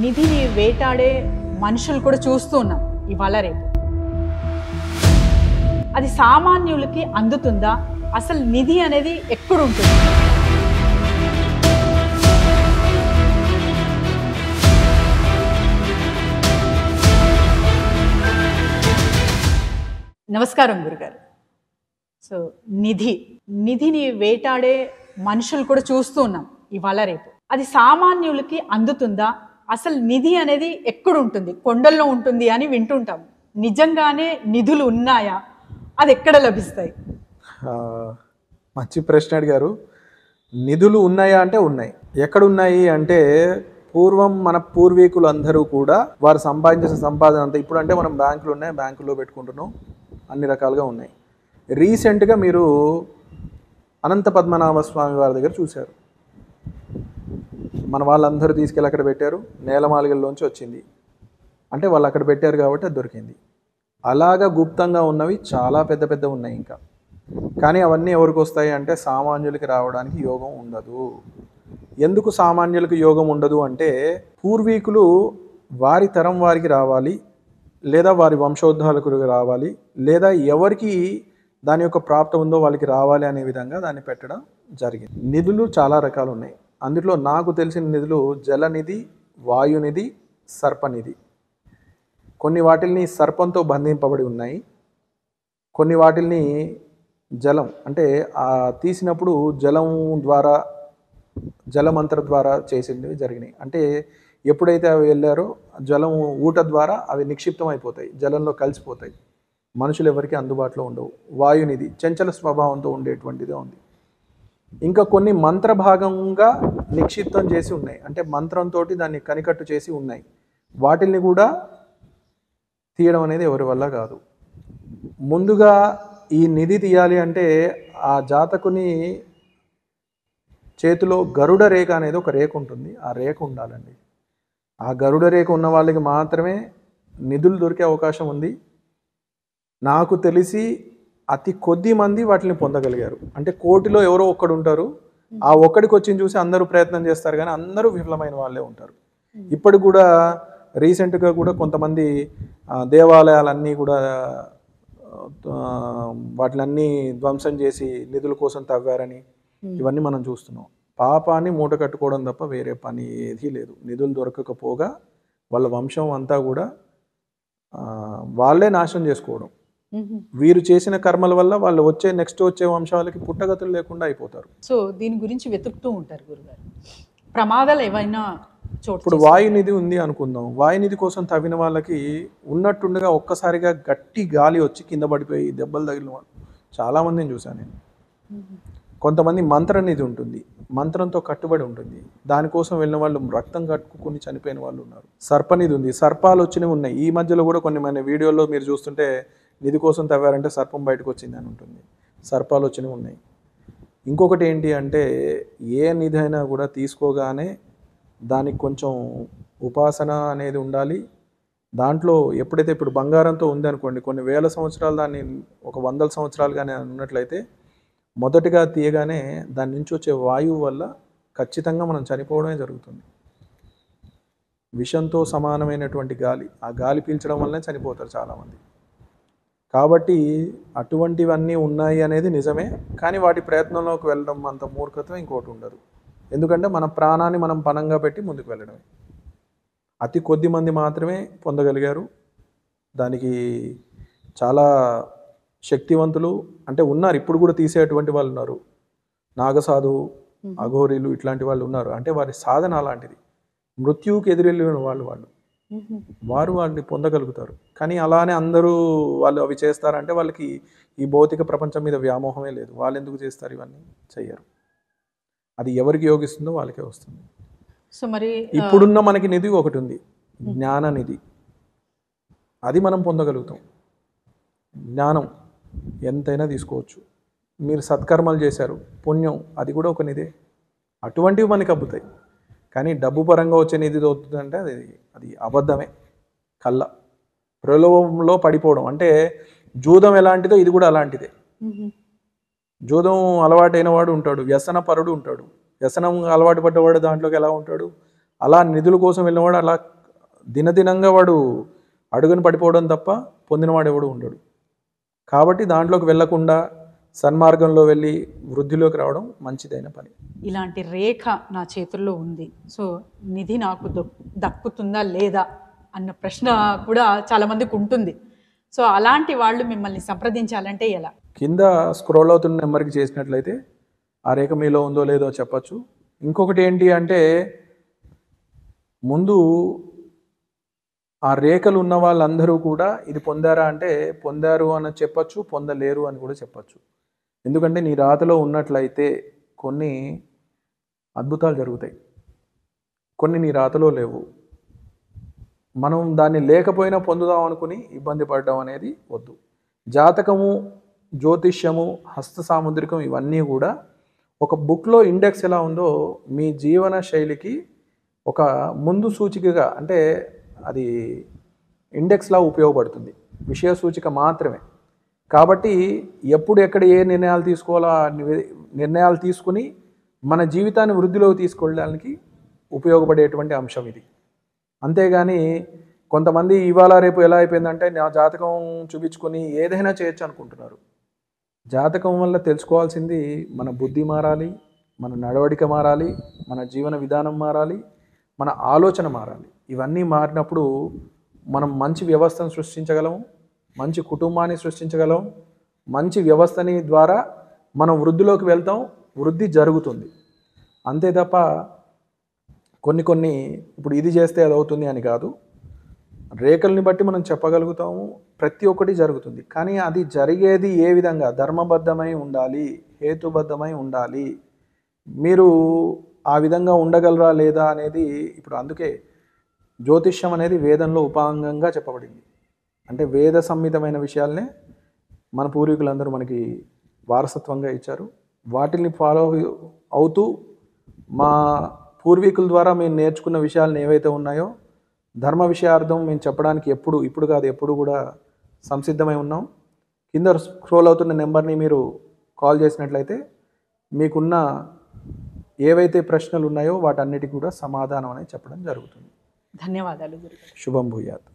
నిధిని వేటాడే మనుషులు కూడా చూస్తూ ఉన్నాం ఇవాళ రేపు. అది సామాన్యులకి అందుతుందా? అసలు నిధి అనేది ఎక్కడుంటుంది? నమస్కారం గురుగారు. సో నిధిని వేటాడే మనుషులు కూడా చూస్తూ ఉన్నాం ఇవాళ రేపు. అది సామాన్యులకి అందుతుందా? అసలు నిధి అనేది ఎక్కడుంటుంది? కొండల్లో ఉంటుంది అని వింటుంటాం. నిజంగానే నిధులు ఉన్నాయా? అది ఎక్కడ లభిస్తాయి? మంచి ప్రశ్న అడిగారు. నిధులు ఉన్నాయా అంటే ఉన్నాయి. ఎక్కడ ఉన్నాయి అంటే పూర్వం మన పూర్వీకులు అందరూ కూడా వారు సంపాదించిన సంపాదన అంతా ఇప్పుడు అంటే మనం బ్యాంకులు ఉన్నాయి, బ్యాంకుల్లో పెట్టుకుంటున్నాం, అన్ని రకాలుగా ఉన్నాయి. రీసెంట్గా మీరు అనంత పద్మనాభ స్వామి వారి దగ్గర చూశారు. మన వాళ్ళందరూ తీసుకెళ్ళి అక్కడ పెట్టారు, నేలమాలిగల్లోంచి వచ్చింది అంటే వాళ్ళు అక్కడ పెట్టారు కాబట్టి అది దొరికింది. అలాగా గుప్తంగా ఉన్నవి చాలా పెద్ద పెద్ద ఉన్నాయి ఇంకా. కానీ అవన్నీ ఎవరికి వస్తాయి అంటే సామాన్యులకి రావడానికి యోగం ఉండదు. ఎందుకు సామాన్యులకు యోగం ఉండదు అంటే పూర్వీకులు వారి తరం వారికి రావాలి, లేదా వారి వంశోద్ధారకులకు రావాలి, లేదా ఎవరికి దాని యొక్క ప్రాప్తం ఉందో వాళ్ళకి రావాలి అనే విధంగా దాన్ని పెట్టడం జరిగింది. నిధులు చాలా రకాలు ఉన్నాయి. అందులో నాకు తెలిసిన నిధులు జలనిధి, వాయునిధి, సర్పనిధి. కొన్ని వాటిల్ని సర్పంతో బంధింపబడి ఉన్నాయి, కొన్ని వాటిల్ని జలం అంటే తీసినప్పుడు జలమంత్ర ద్వారా చేసేవి జరిగినాయి. అంటే ఎప్పుడైతే అవి వెళ్ళారో జలం ఊట ద్వారా అవి నిక్షిప్తం అయిపోతాయి, జలంలో కలిసిపోతాయి, మనుషులు ఎవరికి అందుబాటులో ఉండవు. వాయునిధి చంచల స్వభావంతో ఉండేటువంటిదే ఉంది. ఇంకా కొన్ని మంత్రభాగంగా నిక్షిప్తం చేసి ఉన్నాయి, అంటే మంత్రంతో దాన్ని కనికట్టు చేసి ఉన్నాయి. వాటిల్ని కూడా తీయడం అనేది ఎవరి వల్ల కాదు. ముందుగా ఈ నిధి తీయాలి అంటే ఆ జాతకుని చేతిలో గరుడ రేఖ అనేది ఒక రేఖ ఉంటుంది, ఆ రేఖ ఉండాలండి. ఆ గరుడ రేఖ ఉన్న వాళ్ళకి మాత్రమే నిధులు దొరికే అవకాశం ఉంది. నాకు తెలిసి అతి కొద్ది మంది వాటిని పొందగలిగారు. అంటే కోటిలో ఎవరో ఒక్కడు ఉంటారు, ఆ ఒక్కడికి వచ్చింది చూసి అందరూ ప్రయత్నం చేస్తారు, కానీ అందరూ విఫలమైన వాళ్ళే ఉంటారు. ఇప్పటికి కూడా రీసెంట్గా కూడా కొంతమంది దేవాలయాలన్నీ కూడా వాటిలన్నీ ధ్వంసం చేసి నిధుల కోసం తవ్వారని ఇవన్నీ మనం చూస్తున్నాం. పాపాన్ని మూట కట్టుకోవడం తప్ప వేరే పని ఏదీ లేదు. నిధులు దొరకకపోగా వాళ్ళ వంశం అంతా కూడా వాళ్ళే నాశనం చేసుకోవడం. వీరు చేసిన కర్మల వల్ల వాళ్ళు నెక్స్ట్ వచ్చే వంశాలకి పుట్టగతులు లేకుండా అయిపోతారు. సో దీని గురించి వెతుకుతూ ఉంటారు గురుగారు. ప్రమాదాలు ఏవైనా ఇప్పుడు వాయునిధి ఉంది అనుకుందాం. వాయునిధి కోసం తవ్విన వాళ్ళకి ఉన్నట్టుండగా ఒక్కసారిగా గట్టి గాలి వచ్చి కింద పడిపోయి దెబ్బలు తగిలిన వాళ్ళు చాలామందిని చూశాను నేను. కొంతమంది మంత్రనిధి ఉంటుంది, మంత్రంతో కట్టుబడి ఉంటుంది, దానికోసం వెళ్ళిన వాళ్ళు రక్తం కట్టుకుని చనిపోయిన వాళ్ళు ఉన్నారు. సర్పనిధి ఉంది, సర్పాలు వచ్చినవి ఉన్నాయి. ఈ మధ్యలో కూడా కొన్ని మన వీడియోలో మీరు చూస్తుంటే నిధి కోసం తవ్వారంటే సర్పం బయటకు వచ్చింది అని ఉంటుంది, సర్పాలు వచ్చినవి ఉన్నాయి. ఇంకొకటి ఏంటి అంటే ఏ నిధి అయినా కూడా తీసుకోగానే దానికి కొంచెం ఉపాసన అనేది ఉండాలి. దాంట్లో ఎప్పుడైతే ఇప్పుడు బంగారంతో ఉంది అనుకోండి, కొన్ని వేల సంవత్సరాలు దాన్ని ఒక 100 సంవత్సరాలు కానీ ఉన్నట్లయితే మొదటిగా తీయగానే దాని నుంచి వచ్చే వాయువు వల్ల ఖచ్చితంగా మనం చనిపోవడమే జరుగుతుంది. విషంతో సమానమైనటువంటి గాలి, ఆ గాలి పీల్చడం వల్లనే చనిపోతారు చాలామంది. కాబట్టి అటువంటివన్నీ ఉన్నాయి అనేది నిజమే, కానీ వాటి ప్రయత్నంలోకి వెళ్ళడం అంత మూర్ఖత్వం ఇంకోటి ఉండదు. ఎందుకంటే మన ప్రాణాన్ని మనం పణంగా పెట్టి ముందుకు వెళ్ళడమే. అతి కొద్ది మంది మాత్రమే పొందగలిగారు. దానికి చాలా శక్తివంతులు అంటే ఉన్నారు, ఇప్పుడు కూడా తీసేటువంటి వాళ్ళు ఉన్నారు. నాగసాధువు, అఘోరీలు ఇట్లాంటి వాళ్ళు ఉన్నారు. అంటే వారి సాధన అలాంటిది, మృత్యువుకి ఎదురెళ్ళిన వాళ్ళు వారు వాటిని పొందగలుగుతారు. కానీ అలానే అందరూ వాళ్ళు అవి చేస్తారంటే వాళ్ళకి ఈ భౌతిక ప్రపంచం మీద వ్యామోహమే లేదు. వాళ్ళు ఎందుకు చేస్తారు? ఇవన్నీ చెయ్యరు. అది ఎవరికి యోగిస్తుందో వాళ్ళకే వస్తుంది. సో మరి ఇప్పుడున్న మనకి నిధి ఒకటి ఉంది, జ్ఞాన నిధి. అది మనం పొందగలుగుతాం. జ్ఞానం ఎంతైనా తీసుకోవచ్చు. మీరు సత్కర్మలు చేశారు, పుణ్యం, అది కూడా ఒక నిధే. అటువంటివి మనకి అబ్బుతాయి. కానీ డబ్బు పరంగా వచ్చే నిధి అవుతుందంటే అది అబద్ధమే, కళ్ళ ప్రలోభంలో పడిపోవడం. అంటే జూదం ఎలాంటిదో ఇది కూడా అలాంటిదే. జూదం అలవాటైన వాడు ఉంటాడు, వ్యసన పరుడు ఉంటాడు. వ్యసనం అలవాటు పడ్డవాడు దాంట్లోకి ఎలా ఉంటాడు, అలా నిధుల కోసం వెళ్ళినవాడు అలా దినదినంగా వాడు అడుగును పడిపోవడం తప్ప పొందినవాడు ఎవడు ఉండడు. కాబట్టి దాంట్లోకి వెళ్లకుండా సన్మార్గంలో వెళ్ళి వృద్ధిలోకి రావడం మంచిదైన పని. ఇలాంటి రేఖ నా చేతుల్లో ఉంది, సో నిధి నాకు దక్కుతుందా లేదా అన్న ప్రశ్న కూడా చాలామందికి ఉంటుంది. సో అలాంటి వాళ్ళు మిమ్మల్ని సంప్రదించాలంటే ఎలా? కింద స్క్రోల్ అవుతున్న నెంబర్కి చేసినట్లయితే ఆ రేఖ మీలో ఉందో లేదో చెప్పచ్చు. ఇంకొకటి ఏంటి అంటే, ముందు ఆ రేఖలు ఉన్న వాళ్ళందరూ కూడా ఇది పొందారా అంటే పొందారు అని చెప్పచ్చు, పొందలేరు అని కూడా చెప్పచ్చు. ఎందుకంటే నీ రాతలో ఉన్నట్లయితే కొన్ని అద్భుతాలు జరుగుతాయి, కొన్ని నీ రాతలో లేవు. మనం దాన్ని లేకపోయినా పొందుదాం అనుకుని ఇబ్బంది పడడం అనేది వద్దు. జాతకము, జ్యోతిష్యము, హస్త సాముద్రికం ఇవన్నీ కూడా ఒక బుక్లో ఇండెక్స్ ఎలా ఉందో మీ జీవన శైలికి ఒక ముందు సూచికగా, అంటే అది ఇండెక్స్లా ఉపయోగపడుతుంది, విషయ సూచిక మాత్రమే. కాబట్టి ఎప్పుడు ఎక్కడ ఏ నిర్ణయాలు తీసుకోవాలో ఆ నిర్ణయాలు తీసుకుని మన జీవితాన్ని వృద్ధిలోకి తీసుకెళ్ళడానికి ఉపయోగపడేటువంటి అంశం ఇది. అంతేగాని కొంతమంది ఇవాళ రేపు ఎలా అయిపోయిందంటే నా జాతకం చూపించుకొని ఏదైనా చేయొచ్చు అనుకుంటున్నారు. జాతకం వల్ల తెలుసుకోవాల్సింది మన బుద్ధి మారాలి, మన నడవడిక మారాలి, మన జీవన విధానం మారాలి, మన ఆలోచన మారాలి. ఇవన్నీ మారినప్పుడు మనం మంచి వ్యవస్థను సృష్టించగలము, మంచి కుటుంబాన్ని సృష్టించగలం, మంచి వ్యవస్థని ద్వారా మనం వృద్ధిలోకి వెళ్తాం, వృద్ధి జరుగుతుంది. అంతే తప్ప కొన్ని ఇప్పుడు ఇది చేస్తే అది అవుతుంది అని కాదు. రేఖల్ని బట్టి మనం చెప్పగలుగుతాము, ప్రతి ఒక్కటి జరుగుతుంది. కానీ అది జరిగేది ఏ విధంగా ధర్మబద్ధమై ఉండాలి, హేతుబద్ధమై ఉండాలి. మీరు ఆ విధంగా ఉండగలరా లేదా అనేది ఇప్పుడు అందుకే జ్యోతిష్యం అనేది వేదంలో ఉపాంగంగా చెప్పబడింది. అంటే వేద సంహితమైన విషయాలనే మన పూర్వీకులందరూ మనకి వారసత్వంగా ఇచ్చారు. వాటిని ఫాలో అవుతూ మా పూర్వీకుల ద్వారా మేము నేర్చుకున్న విషయాలను ఏవైతే ఉన్నాయో ధర్మ విషయార్థం మేము చెప్పడానికి ఇప్పుడు కాదు ఎప్పుడు కూడా సంసిద్ధమై ఉన్నాం. కింద స్క్రోల్ అవుతున్న నెంబర్ని మీరు కాల్ చేసినట్లయితే మీకున్న ఏవైతే ప్రశ్నలు ఉన్నాయో వాటన్నిటికీ కూడా సమాధానం అనేది చెప్పడం జరుగుతుంది. ధన్యవాదాలు గురుగారు. శుభం భూయాత్.